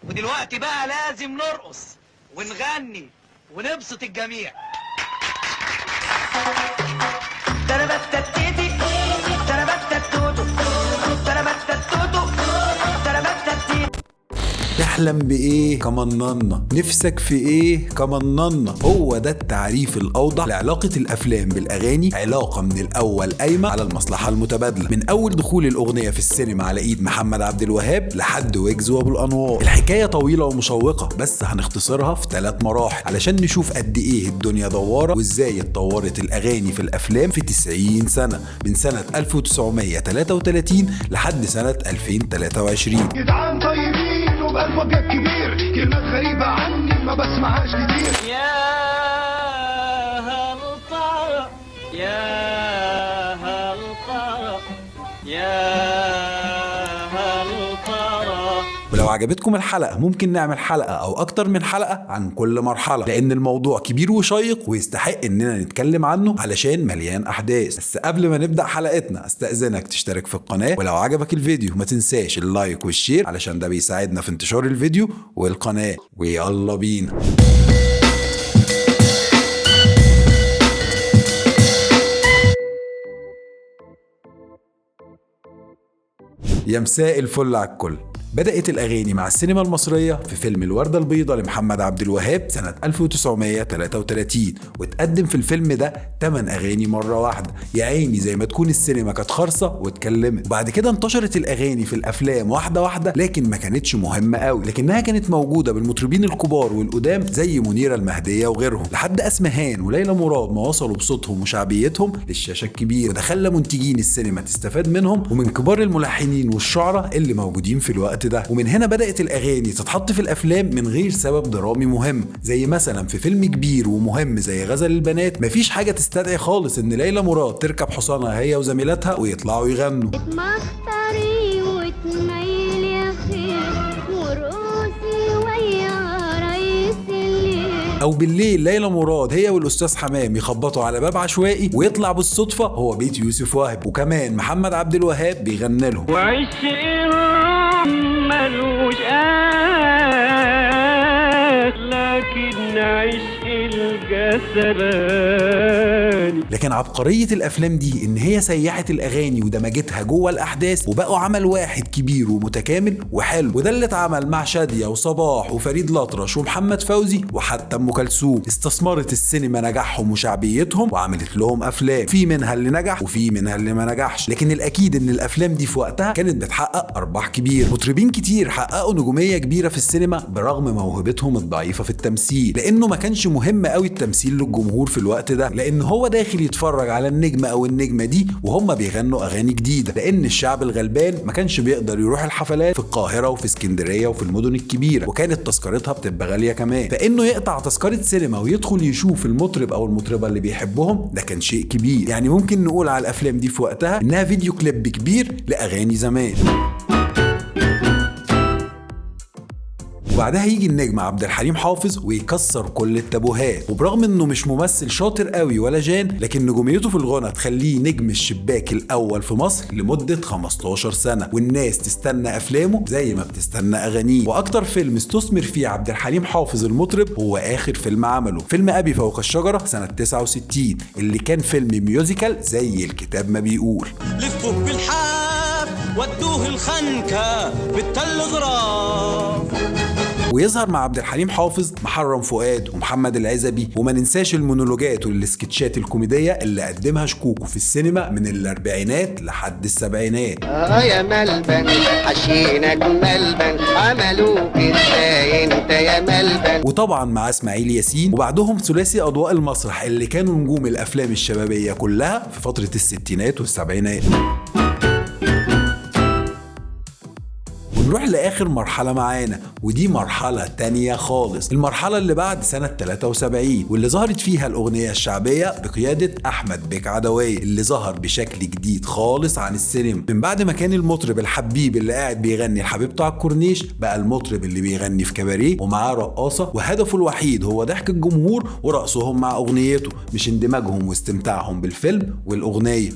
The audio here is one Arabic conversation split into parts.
ودلوقتي بقى لازم نرقص ونغني ونبسط الجميع. تحلم بإيه كمننا، نفسك في إيه كمننا. هو ده التعريف الأوضح لعلاقة الأفلام بالأغاني، علاقة من الأول قايمة على المصلحة المتبادلة، من أول دخول الأغنية في السينما على إيد محمد عبد الوهاب لحد ويجز وأبو الأنوار. الحكاية طويلة ومشوقة بس هنختصرها في 3 مراحل علشان نشوف قد إيه الدنيا دوارة وإزاي اتطورت الأغاني في الأفلام في 90 سنة، من سنة 1933 لحد سنة 2023. جدعان طيبين وبقلب ابيض كبير، كلمات غريبة عني ما بسمعهاش كتير. يا هل ترى يا هل ترى يا هل ترى. ولو عجبتكم الحلقة ممكن نعمل حلقة أو أكتر من حلقة عن كل مرحلة، لأن الموضوع كبير وشيق ويستحق إننا نتكلم عنه علشان مليان أحداث. بس قبل ما نبدأ حلقتنا أستأذنك تشترك في القناة، ولو عجبك الفيديو ما تنساش اللايك والشير علشان ده بيساعدنا في انتشار الفيديو والقناة. ويلا بينا. يا مساء الفل على الكل. بدأت الأغاني مع السينما المصرية في فيلم الوردة البيضاء لمحمد عبد الوهاب سنة 1933، وتقدم في الفيلم ده 8 أغاني مرة واحدة. يا عيني زي ما تكون السينما كانت خرصة واتكلمت. وبعد كده انتشرت الأغاني في الأفلام واحدة واحدة، لكن ما كانتش مهمة قوي، لكنها كانت موجودة بالمطربين الكبار والقدام زي منيرة المهدية وغيرهم، لحد أسمهان وليلى مراد ما وصلوا بصوتهم وشعبيتهم للشاشة الكبيرة، وده خلى منتجين السينما تستفاد منهم ومن كبار الملحنين والشعراء اللي موجودين في الوقت ده. ومن هنا بدأت الأغاني تتحط في الأفلام من غير سبب درامي مهم، زي مثلا في فيلم كبير ومهم زي غزل البنات مفيش حاجة تستدعي خالص إن ليلى مراد تركب حصانها هي وزميلاتها ويطلعوا يغنوا. اتمختري وتميل يا خير ورقصي ويا ريس الليل. أو بالليل ليلى مراد هي والأستاذ حمام يخبطوا على باب عشوائي ويطلع بالصدفة هو بيت يوسف وهب، وكمان محمد عبد الوهاب بيغني لهم. ملوش لكن عشق الجسداني. لكن عبقرية الأفلام دي إن هي سيحت الأغاني ودمجتها جوه الأحداث وبقوا عمل واحد كبير ومتكامل وحلو، وده اللي اتعمل مع شادية وصباح وفريد الأطرش ومحمد فوزي وحتى أم كلثوم. استثمرت السينما نجاحهم وشعبيتهم وعملت لهم أفلام، في منها اللي نجح وفي منها اللي ما نجحش، لكن الأكيد إن الأفلام دي في وقتها كانت بتحقق أرباح كبيرة. مطربين كتير حققوا نجومية كبيرة في السينما برغم موهبتهم الضعيفة في التمثيل، لأنه ما كانش مهم قوي التمثيل للجمهور في الوقت ده، لأن هو داخل يتفرج على النجم أو النجمة دي وهم بيغنوا أغاني جديدة، لأن الشعب الغلبان ما كانش بيقدر يروح الحفلات في القاهرة وفي اسكندرية وفي المدن الكبيرة، وكانت تذكرتها بتبقى غالية كمان، فإنه يقطع تذكرة سينما ويدخل يشوف المطرب أو المطربة اللي بيحبهم ده كان شيء كبير. يعني ممكن نقول على الأفلام دي في وقتها إنها فيديو كليب كبير لأغاني زمان. وبعدها يجي النجم عبد الحليم حافظ ويكسر كل التابوهات، وبرغم انه مش ممثل شاطر قوي ولا جان، لكن نجوميته في الغنى تخليه نجم الشباك الاول في مصر لمدة 15 سنة، والناس تستنى افلامه زي ما بتستنى اغانيه. واكتر فيلم استثمر فيه عبد الحليم حافظ المطرب هو اخر فيلم عمله، فيلم ابي فوق الشجرة سنة 69، اللي كان فيلم ميوزيكال زي الكتاب ما بيقول. لفوه بالحاب ودوه الخنكة بالتل غراب. ويظهر مع عبد الحليم حافظ محرم فؤاد ومحمد العزبي، وما ننساش المونولوجات والسكتشات الكوميدية اللي قدمها شكوكو في السينما من الأربعينات لحد السبعينات. يا ملبن حشينك ملبن عملوك ازاي انت يا ملبن. وطبعا مع اسماعيل ياسين، وبعدهم ثلاثي أضواء المسرح اللي كانوا نجوم الأفلام الشبابية كلها في فترة الستينات والسبعينات. نروح لآخر مرحلة معانا، ودي مرحلة تانية خالص، المرحلة اللي بعد سنة 73، واللي ظهرت فيها الأغنية الشعبية بقيادة أحمد بك عدوية، اللي ظهر بشكل جديد خالص عن السينما. من بعد ما كان المطرب الحبيب اللي قاعد بيغني لحبيبته على الكورنيش، بقى المطرب اللي بيغني في كباريه ومعاه رقاصة، وهدفه الوحيد هو ضحك الجمهور ورقصهم مع أغنيته، مش اندماجهم واستمتاعهم بالفيلم والأغنية.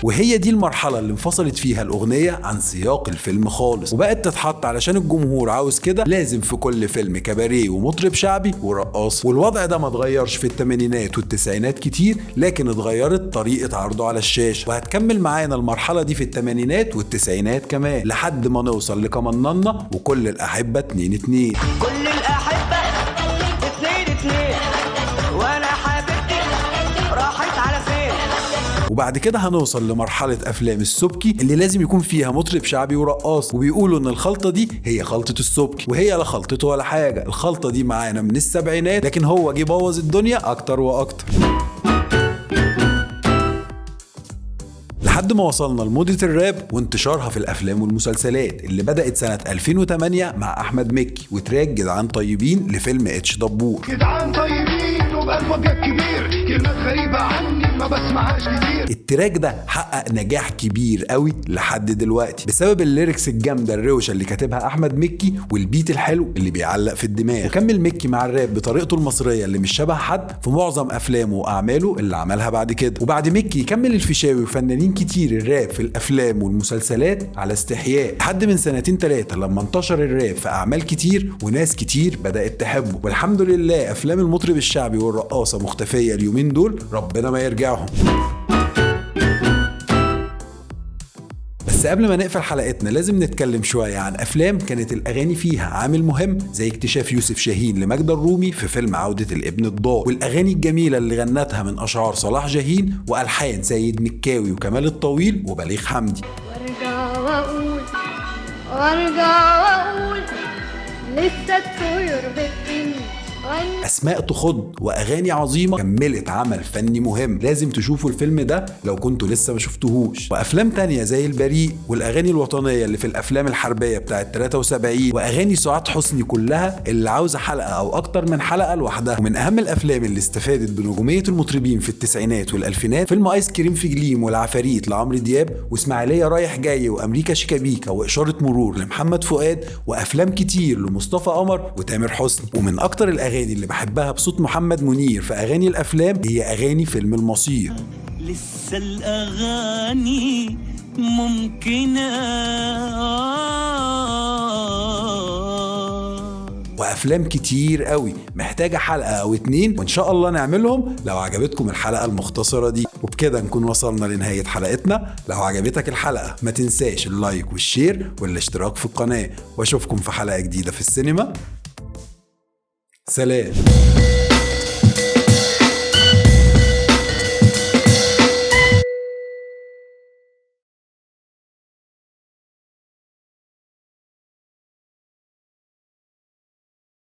وهي دي المرحلة اللي انفصلت فيها الأغنية عن سياق الفيلم خالص، وبقت تتحط علشان الجمهور عاوز كده، لازم في كل فيلم كباريه ومطرب شعبي ورقاص. والوضع ده ما اتغيرش في الثمانينات والتسعينات كتير، لكن اتغيرت طريقة عرضه على الشاشة، وهتكمل معانا المرحلة دي في الثمانينات والتسعينات كمان لحد ما نوصل لكمننا وكل الأحبة 2-2. كل الأحبة 2-2 وأنا حبيبتي راحت على فين. وبعد كده هنوصل لمرحلة أفلام السبكي اللي لازم يكون فيها مطرب شعبي ورقاص، وبيقولوا إن الخلطة دي هي خلطة السبكي، وهي لا خلطته ولا حاجة. الخلطة دي معانا من السبعينات، لكن هو جه بوظ الدنيا أكتر وأكتر لحد ما وصلنا لموضة الراب وانتشارها في الأفلام والمسلسلات اللي بدأت سنة 2008 مع أحمد مكي وتراك جدعان طيبين لفيلم اتش دبور. جدعان طيبين وبقلب ابيض كبير، كلمات غريبة عني ما بسمعهاش كتير. التراك ده حقق نجاح كبير قوي لحد دلوقتي بسبب الليركس الجامدة الروشة اللي كاتبها أحمد مكي والبيت الحلو اللي بيعلق في الدماغ. وكمل مكي مع الراب بطريقته المصرية اللي مش شبه حد في معظم أفلامه وأعماله اللي عملها بعد كده. وبعد مكي يكمل الفيشاوي وفنانين كتير الراب في الافلام والمسلسلات على استحياء، لحد من 2-3 لما انتشر الراب في اعمال كتير وناس كتير بدات تحبه. والحمد لله افلام المطرب الشعبي والرقاصه مختفيه اليومين دول، ربنا ما يرجعهم. بس قبل ما نقفل حلقتنا لازم نتكلم شوية عن أفلام كانت الأغاني فيها عامل مهم، زي اكتشاف يوسف شاهين لماجدة الرومي في فيلم عودة الابن الضال، والأغاني الجميلة اللي غنتها من أشعار صلاح جاهين وألحان سيد مكاوي وكمال الطويل وبليغ حمدي. وارجع واقول لسه الطيور بتغني. أسماء تخض وأغاني عظيمة كملت عمل فني مهم، لازم تشوفوا الفيلم ده لو كنتوا لسه ما شفتوهوش. وأفلام تانية زي البريء والأغاني الوطنية اللي في الأفلام الحربية بتاعت 73 وأغاني سعاد حسني كلها اللي عاوزة حلقة أو أكتر من حلقة لوحدها. ومن أهم الأفلام اللي استفادت بنجومية المطربين في التسعينات والألفينات فيلم آيس كريم في جليم والعفاريت لعمرو دياب، وإسماعيلية رايح جاي وأمريكا شيكابيكا وإشارة مرور لمحمد فؤاد، وأفلام كتير لمصطفى قمر وتامر حسني. ومن أكتر الأغاني اللي بحبها بصوت محمد منير في أغاني الأفلام هي أغاني فيلم المصير. لسه الأغاني ممكنة وأفلام كتير قوي محتاجة حلقة أو 2 وإن شاء الله نعملهم لو عجبتكم الحلقة المختصرة دي. وبكده نكون وصلنا لنهاية حلقتنا. لو عجبتك الحلقة ما تنساش اللايك والشير والاشتراك في القناة، واشوفكم في حلقة جديدة في السينما. سلام.